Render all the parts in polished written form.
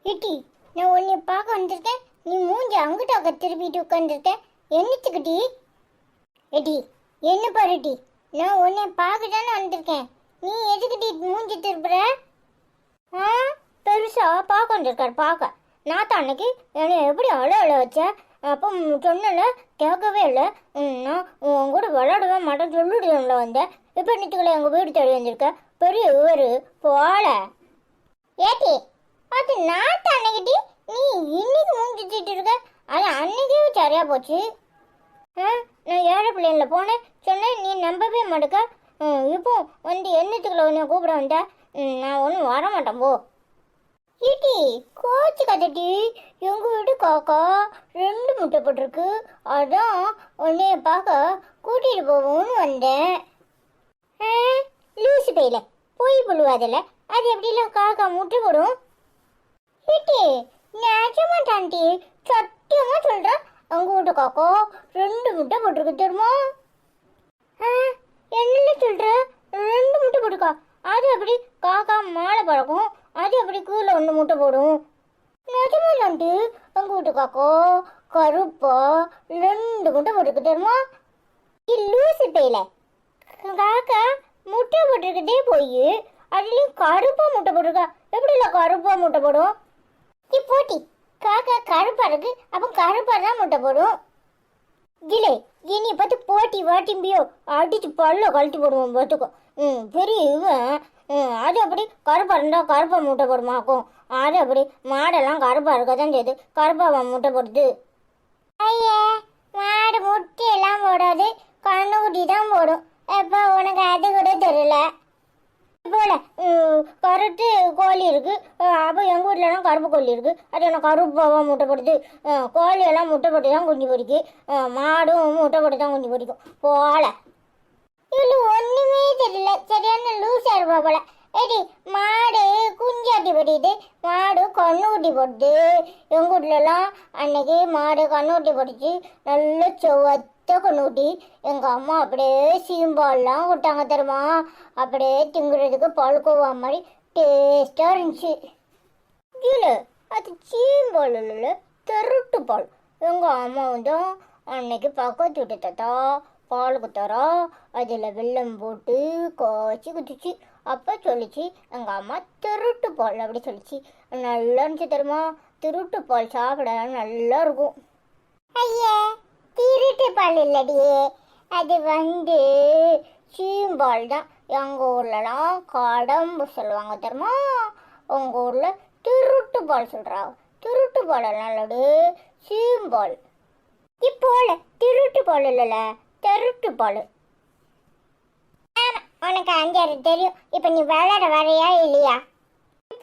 ஏட்டி, நான் உன்னை பார்க்க வந்திருக்கேன். நீ மூஞ்சி அங்கிட்ட அக்க திருப்பிட்டு உட்காந்துருக்க. என்னத்துக்குட்டி? ஏட்டி, என்ன பாருட்டி, நான் உன்னை பார்க்க தானே வந்திருக்கேன். நீ எதுக்குட்டி மூஞ்சி திருப்புற? ஆ, பெருசா பார்க்க வந்திருக்காரு. பார்க்க நான் தான் அன்னைக்கு என்னை எப்படி அழ வச்ச. அப்போ சொன்னல கேட்கவே இல்லை. நான் உன் கூட விளையாடவே மாட்டேன் சொல்லிடுவேன்ல வந்தேன். இப்போ நித்துக்களை எங்கள் வீடு தேடி வந்திருக்க. பெரிய ஊர் போல. ஏட்டி, அது நான் தான் அன்னைக்கிட்டி. நீ இன்னைக்கு மூஞ்சிட்டு இருக்க. அது அன்னைக்கே சரியா போச்சு. நான் ஏழை பிள்ளைங்கள போனேன் சொன்னேன், நீ நம்பவே மாட்டேக்க. இப்போ வந்து என்னத்துக்குள்ள உன்னை கூப்பிட வந்த. நான் ஒன்றும் வர மாட்டேன் போ. ஏட்டி, கோச்சு கதட்டி, எங்கள் வீட்டு காக்கா 2 முட்டை போட்டிருக்கு. அதான் உன்னைய பார்க்க கூட்டிகிட்டு போவோம்னு வந்தேன். லூசு பையில போய் புழுவாதில்ல. அது எப்படிலாம் காக்கா முட்டை போடும்? ஏட்டி, நிஜமா தாண்டி சத்தியமா சொல்கிறேன். எங்கள் வீட்டு காக்கா 2 முட்டை போட்டிருக்கு தெரியுமா? என்ன சொல்கிற? 2 முட்டை போட்டுக்கா. அது எப்படி காக்கா மாலை பறக்கும்? அது எப்படி கீழே 1 முட்டை போடும்? நிஜமா தாண்டி எங்கள் வீட்டு காக்கா கருப்பா 2 முட்டை போட்டுருக்கு தெரியுமா? லூசு பையில காக்கா முட்டை போட்டுருக்கிட்டே போய் அதுலேயும் கருப்பா முட்டை போட்டிருக்கா. எப்படி இல்லை கருப்பா முட்டை போடும்? போட்டி காக்கா கருப்பா இருக்கு, அப்போ கருப்பா தான் முட்டை போடும். இல்லை, என்னை பார்த்து போட்டி வாட்டிம்பியோ அடிச்சு பல்ல கழட்டி போடுவோம் பார்த்துக்கோ. பெரிய இவன். அது அப்படி கருப்பா இருந்தால் கருப்பா முட்டை போடுமாக்கும். அது அப்படி மாடெல்லாம் கருப்பா இருக்க தான் செய்யுது, கருப்பா முட்டை போடுது. ஐயா, மாடு முட்டையெல்லாம் போடாது, கண்ணுக்குட்டி தான் போடும். எப்போ உனக்கு அது கூட தெரியல. போல கருத்து கோழி இருக்கு. அப்போ எங்கள் வீட்டிலலாம் கருப்பு கோழி இருக்கு. அது என்ன கருப்பாக முட்டை போடுது. கோழியெல்லாம் முட்டை போட்டு தான் குஞ்சு பொறிக்கு. மாடும் முட்டை போட்டு தான் குஞ்சு பொறிக்கும் போல. இவ்வளோ ஒன்றுமே தெரியல. சரியான லூஸாக இருப்பா போல. ஏடி, மாடு குஞ்சாட்டி போட்டிது, மாடு கண்ணுக்குட்டி போடுது. எங்கள் வீட்லலாம் அன்னைக்கு மாடு கண்ணுக்குட்டி போட்டுச்சு. நல்ல செவத்த கண்ணுக்குட்டி. எங்கள் அம்மா அப்படியே சீம்பால்லாம் விட்டாங்க தெரியுமா? அப்படியே திங்குறதுக்கு பழுக்கோவா மாதிரி டேஸ்டாக இருந்துச்சு. இல்லை, அது சீம்பால் இல்லை, திருட்டு பால். எங்கள் அம்மா வந்து அன்னைக்கு பக்கத்து விட்டு தாத்தா பால் குத்தாரா, அதில் வெல்லம் போட்டு காய்ச்சி குடிச்சு. அப்போ சொல்லிச்சு எங்கள் அம்மா திருட்டு பால் அப்படி சொல்லிச்சு. நல்லா இருந்துச்சு தெரியுமா? திருட்டு பால் சாப்பிட நல்லா இருக்கும். ஐயா, திருட்டு பால் இல்லடியே, அது வந்து சீம்பால் தான். எங்கள் ஊர்லலாம் கடம்பு சொல்லுவாங்க தெரியுமா? உங்கள் ஊரில் திருட்டு பால் சொல்கிறாங்க. திருட்டு பால் நல்லது, சீம்பால். இப்போல திருட்டு பால் இல்லைல்ல, திருட்டு பால். உனக்கு 5 தெரியும். இப்போ நீ விளையாட வரையா இல்லையா?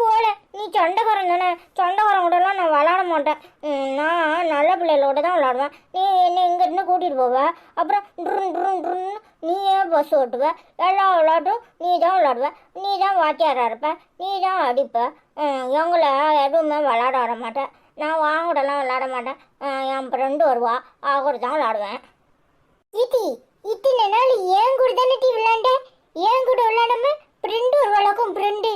போல நீ சொந்தக்காரன் தானே. சொந்தக்காரன் கூடலாம் நான் விளாட மாட்டேன். நான் நல்ல பிள்ளைகளோட தான் விளாடுவேன். நீ என்ன இங்கேருந்து கூட்டிகிட்டு போவ. அப்புறம் ட்ருன்னு நீ ஏன் பஸ் ஓட்டுவ. எல்லா விளாட்டும் நீ தான் விளாடுவ. நீ தான் வாத்தியாராக இருப்ப, நீ தான் அடிப்ப. எங்களை எதுவுமே விளாட வர மாட்டேன். நான் வாங்கூடலாம் விளாட மாட்டேன். என் ஃப்ரெண்டு வருவா, கூட தான் விளாடுவேன். இத்தனை நாள் ஏன் கூட தானே டீ விளாண்டேன். ஏன் கூட விளாடாம ஃப்ரெண்டு ஒரு வழக்கம் ஃப்ரெண்டு.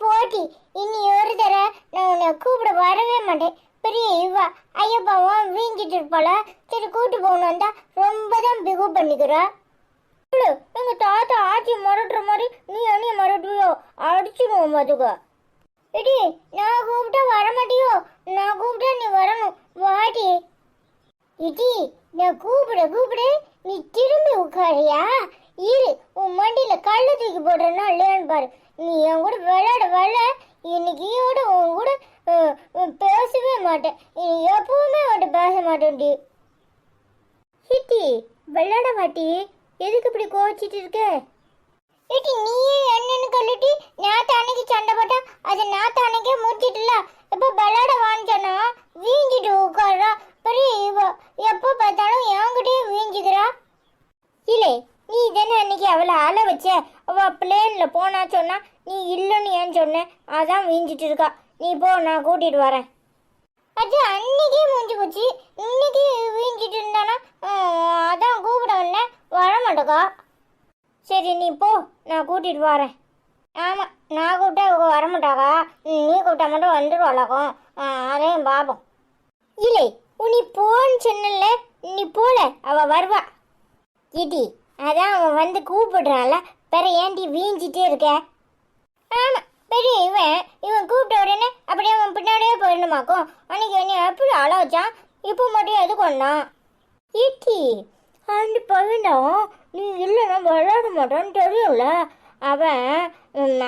போட்டி, இனி ஒரு தர நான் உன்னை கூப்பிட வரவே மாட்டேன். பெரிய இவா ஐயப்பாவும் வீங்கிட்டு இருப்பாள. சரி கூட்டு போகணும் வந்தா ரொம்ப தான் பிகு பண்ணிக்கிறா. எங்க தாத்தா ஆட்சி மறட்டுற மாதிரி நீ அணிய மறட்டுவியோ, அடிச்சுடுவோம் பார்த்துக்கோ. எடி, நான் கூப்பிட்டா வரமாட்டியோ? நான் கூப்பிட்டா நீ வரணும், வாடி. இடி, நான் கூப்பிட நீ திரும்பி உட்காரியா? இரு, உன் மண்டியில் கள்ள தூக்கி போடுறேன்னா இல்லையான்னு பாரு. நீ என் கூட விளையாட இன்னைக்கியோட உன் கூட பேசவே மாட்டேன். எப்பவுமே அவன்கிட்ட பேச மாட்டேன்டி. சிட்டி, விளையாட மாட்டி, எதுக்கு இப்படி கோச்சிட்டு இருக்க? ஏட்டி, நீயே என்னன்னு கல்லிட்டி நாத்த அன்னைக்கு சண்டை போட்டா அதை நாத்த அன்னைக்கே முடிச்சிட்டுல. எப்போ விளையாட வாங்கிச்சோன்னா வீஞ்சிட்டு உட்காரா. பெரிய இவ எப்போ பார்த்தாலும் என்கிட்டயே வீஞ்சிக்கிறா. இல்லை, நீ தானே அன்னைக்கு அவளை அழ வச்ச. அவள் பிளேனில் போனா சொன்னா நீ இல்லைன்னு ஏன்னு சொன்னேன். அதான் வீஞ்சிட்டு இருக்கா. நீ போ, நான் கூட்டிகிட்டு வரேன். அது அன்னைக்கே மூஞ்சி போச்சு. இன்னைக்கு வீஞ்சிட்டு இருந்தானா அதான் கூப்பிட வந்தேன், வரமாட்டேக்கா. சரி நீ போ, நான் கூட்டிகிட்டு வரேன். ஆமாம், நான் கூப்பிட்டா இவங்க வரமாட்டாக்கா. நீ கூப்பிட்டா மட்டும் வந்துடுவாளாக்கும். அதையும் பாப்போம். இல்லை நீ போன்னு சொன்னல, நீ போல அவ வருவா. இடி அதான் அவன் வந்து கூப்பிடுறான்ல, பெற ஏண்டி வீஞ்சிட்டே இருக்க? ஆமா பெரிய இவன் கூப்பிட்ட உடனே அப்படியே அவன் பின்னாடியே போயிடணுமாக்கும். அன்னைக்கு என்ன எப்படி அழ வச்சான், இப்போ மட்டும் எது கொண்டான்? ஈட்டி அந்த பையனும் நீ இல்லைன்னா விளையாட மாட்டான்னு தெரியும்ல. அவன்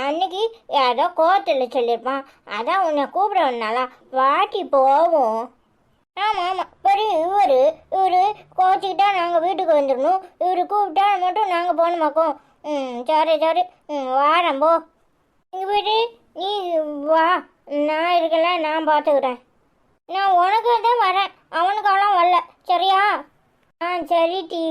அன்னைக்கு ஏதோ கோர்ட்டில் சொல்லியிருப்பான், அதான் உன்னை கூப்பிட வந்தாளா, வாட்டி போவோம். ஆமாம் ஆமாம் பெரிய இவர் கோச்சிக்கிட்டா நாங்கள் வீட்டுக்கு வந்துடணும், இவர் கூப்பிட்டா மட்டும் நாங்கள் போகணுமாக்கும். சரி சரி வாரம் போ. எங்கள் வீட்டு நீ வா, நான் இருக்கல, நான் பார்த்துக்கிறேன். நான் உனக்கு தான் வரேன், அவனுக்கெல்லாம் வரல சரியா? சரி டி.